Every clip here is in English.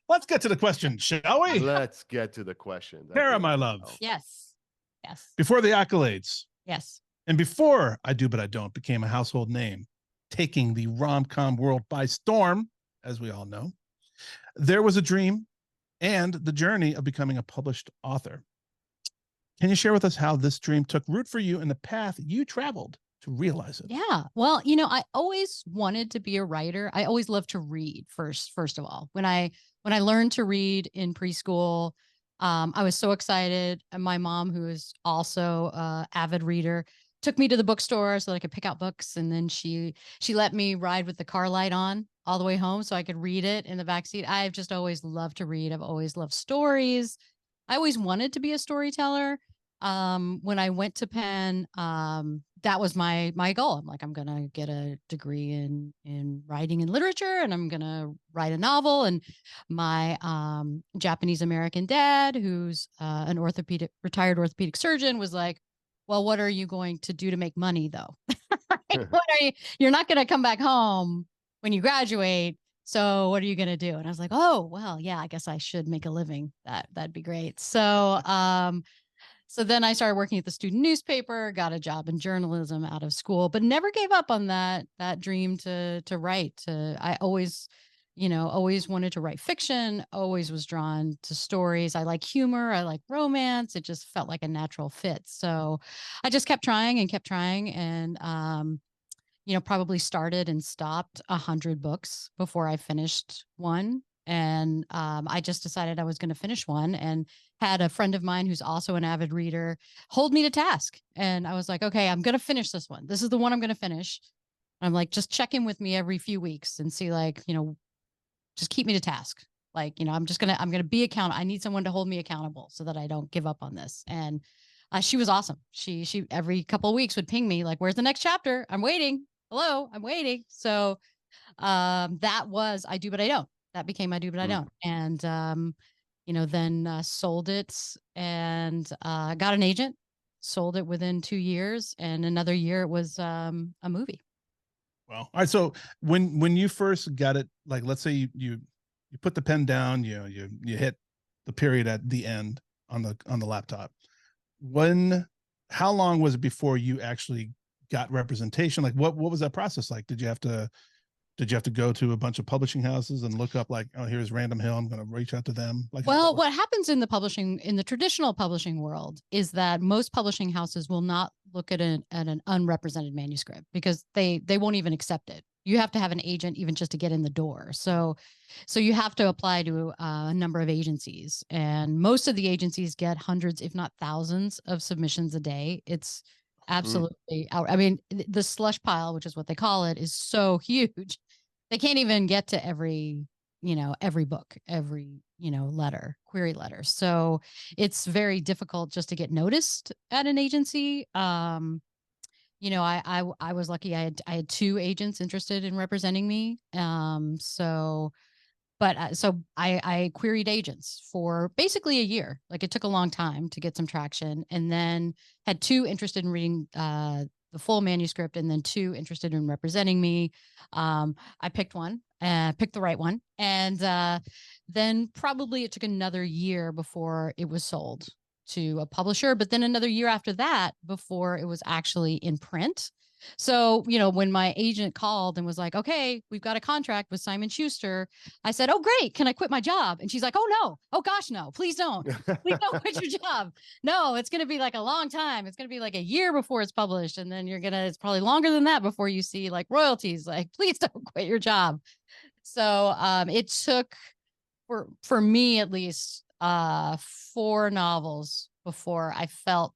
Let's get to the question, shall we? Let's get to the question. Cara, my love. Yes. Yes. Before the accolades. Yes. And before I Do But I Don't became a household name, taking the rom-com world by storm, as we all know, there was a dream and the journey of becoming a published author. Can you share with us how this dream took root for you and the path you traveled to realize it? Yeah. Well, I always wanted to be a writer. I always loved to read first of all. When I learned to read in preschool, I was so excited. And my mom, who is also an avid reader, took me to the bookstore so that I could pick out books. And then she let me ride with the car light on all the way home so I could read it in the backseat. I've just always loved to read. I've always loved stories. I always wanted to be a storyteller. When I went to Penn, that was my goal. I'm like, I'm going to get a degree in writing and literature, and I'm going to write a novel. And my Japanese American dad, who's an retired orthopedic surgeon, was like, well, what are you going to do to make money, though? You're not going to come back home when you graduate. So what are you going to do? And I was like, oh, well, yeah, I guess I should make a living. That'd be great. So then I started working at the student newspaper, got a job in journalism out of school, but never gave up on that dream to write. I always wanted to write fiction, always was drawn to stories. I like humor. I like romance. It just felt like a natural fit. So I just kept trying and, probably started and stopped 100 books before I finished one. And I just decided I was going to finish one, and had a friend of mine who's also an avid reader hold me to task. And I was like, okay, I'm going to finish this one. This is the one I'm going to finish. I'm like, just check in with me every few weeks and see, just keep me to task. I'm going to be accountable. I need someone to hold me accountable so that I don't give up on this. And she was awesome. She every couple of weeks would ping me like, where's the next chapter? I'm waiting. Hello, I'm waiting. So that was I Do But I Don't. That became I Do But I Don't. And, then sold it and got an agent, sold it within 2 years. And another year it was a movie. Well, all right. So when you first got it, like, let's say you put the pen down, you hit the period at the end on the laptop. How long was it before you actually got representation? Like, what was that process like? Did you have to go to a bunch of publishing houses and look up, like, oh, here's Random Hill, I'm going to reach out to them? Well, what happens in the traditional publishing world is that most publishing houses will not look at an unrepresented manuscript because they won't even accept it. You have to have an agent even just to get in the door. So you have to apply to a number of agencies, and most of the agencies get hundreds, if not thousands, of submissions a day. It's absolutely out. I mean, the slush pile, which is what they call it, is so huge. They can't even get to every book, every, query letter. So it's very difficult just to get noticed at an agency. I was lucky. I had 2 agents interested in representing me. So I queried agents for basically a year. Like, it took a long time to get some traction, and then had 2 interested in reading the full manuscript, and then 2 interested in representing me. I picked one, picked the right one. And then probably it took another year before it was sold to a publisher, but then another year after that before it was actually in print. So, when my agent called and was like, okay, we've got a contract with Simon Schuster, I said, oh, great. Can I quit my job? And she's like, oh, no. Oh, gosh, no, please don't. Please don't quit your job. No, it's going to be like a long time. It's going to be like a year before it's published. And then it's probably longer than that before you see like royalties. Like, please don't quit your job. So it took, for me at least, 4 novels before I felt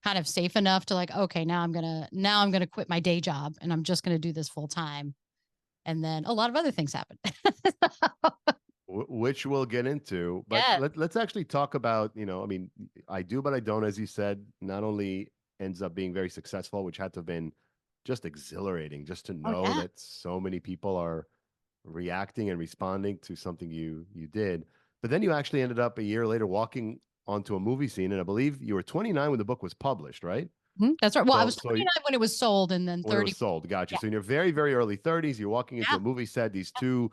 kind of safe enough to like, okay, now I'm gonna quit my day job and I'm just gonna do this full time. And then a lot of other things happened, which we'll get into. But yeah. let's actually talk about, I Do But I Don't, as you said, not only ends up being very successful, which had to have been just exhilarating, just to know that so many people are reacting and responding to something you did. But then you actually ended up a year later walking onto a movie scene, and I believe you were 29 when the book was published, right? That's right. Well, I was 29 when it was sold, and then 30 when it was sold. Gotcha. Yeah. So in your very, very early 30s, you're walking into a movie set. These 2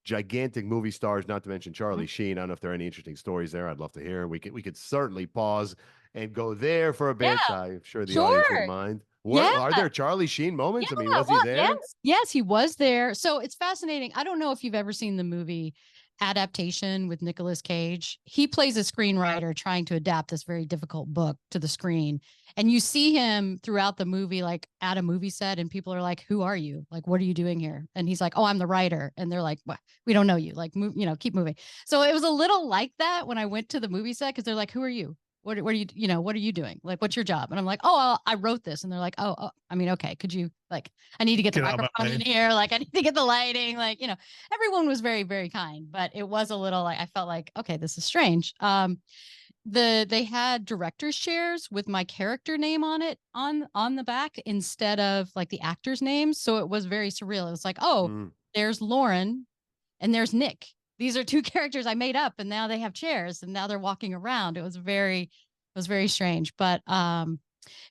gigantic movie stars, not to mention Charlie Sheen. I don't know if there are any interesting stories there. I'd love to hear. We could certainly pause and go there for a bit. Yeah, I'm sure the audience sure. wouldn't mind. Yeah. Are there Charlie Sheen moments? I mean, was he Well, there? yes, he was there. So it's fascinating. I don't know if you've ever seen the movie Adaptation with Nicolas Cage. He plays a screenwriter trying to adapt this very difficult book to the screen. And you see him throughout the movie, like at a movie set, and people are like, "Who are you? Like, what are you doing here?" And he's like, "Oh, I'm the writer." And they're like, "Well, we don't know you. Like, move, keep moving." So it was a little like that when I went to the movie set, because they're like, "Who are you? What are you, what are you doing? Like, what's your job?" And I'm like, "Oh, I wrote this." And they're like, "Oh, I mean, okay, could you, like, I need to get the microphone in here. Like, I need to get the lighting." Like, everyone was very, very kind, but it was a little like, I felt like, okay, this is strange. They had director's chairs with my character name on it on the back instead of like the actor's names. So it was very surreal. It was like, oh, there's Lauren and there's Nick. These are two characters I made up, and now they have chairs, and now they're walking around. It was very strange, but it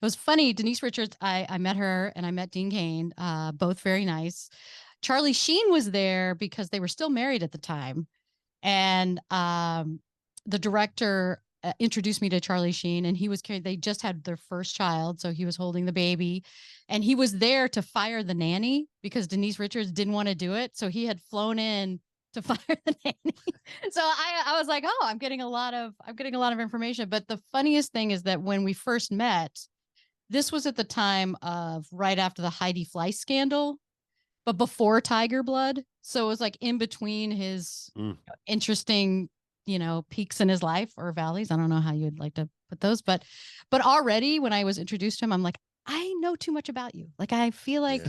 was funny. Denise Richards, I met her, and I met Dean Cain, both very nice. Charlie Sheen was there because they were still married at the time, and the director introduced me to Charlie Sheen, and they just had their first child, so he was holding the baby, and he was there to fire the nanny because Denise Richards didn't want to do it, so he had flown in to fire the nanny. So I was like, oh, I'm getting a lot of information. But the funniest thing is that when we first met, this was at the time of right after the Heidi Fleiss scandal, but before Tiger Blood. So it was like in between his interesting, peaks in his life, or valleys. I don't know how you'd like to put those, but already when I was introduced to him, I'm like, I know too much about you. Like, I feel like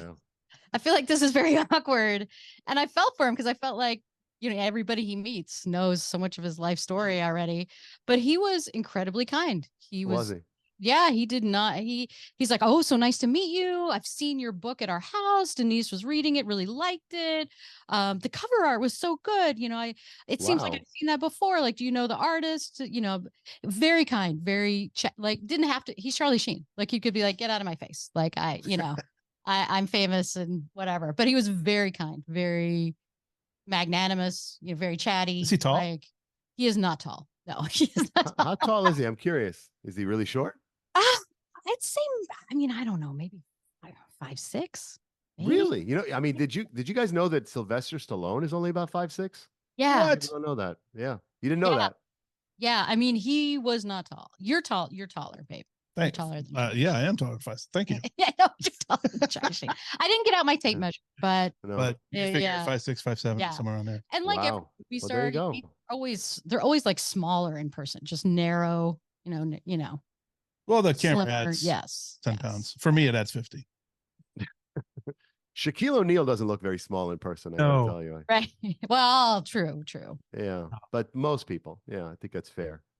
this is very awkward. And I felt for him because I felt like, everybody he meets knows so much of his life story already, but he was incredibly kind. Was he? Yeah, he did not. He's like, "Oh, so nice to meet you. I've seen your book at our house. Denise was reading it, really liked it. The cover art was so good. It seems like I've seen that before. Like, do you know the artist? Very kind, very like, didn't have to. He's Charlie Sheen. Like, you could be like, get out of my face. Like, I'm famous and whatever. But he was very kind, very magnanimous, very chatty. Is he tall? Like, he is not tall. No, he is not tall. How tall is he? I'm curious. Is he really short? I'd say, I don't know, maybe 5'6". Maybe. Really? I mean, did you guys know that Sylvester Stallone is only about 5'6"? Yeah. I don't know that. Yeah. You didn't know that. Yeah. I mean, he was not tall. You're tall. You're taller, babe. Thanks. You're taller than me. Yeah, I am taller than 5. Thank you. Yeah, no, you're taller than Charlie Sheen. I didn't get out my tape measure, but you figure 5'6", 5'7", somewhere around there. And like every movie star, they're always like smaller in person, just narrow, Well, the camera adds 10 pounds. For me, it adds 50. Shaquille O'Neal doesn't look very small in person, I can tell you. Right. Well, true. Yeah. But most people, I think that's fair.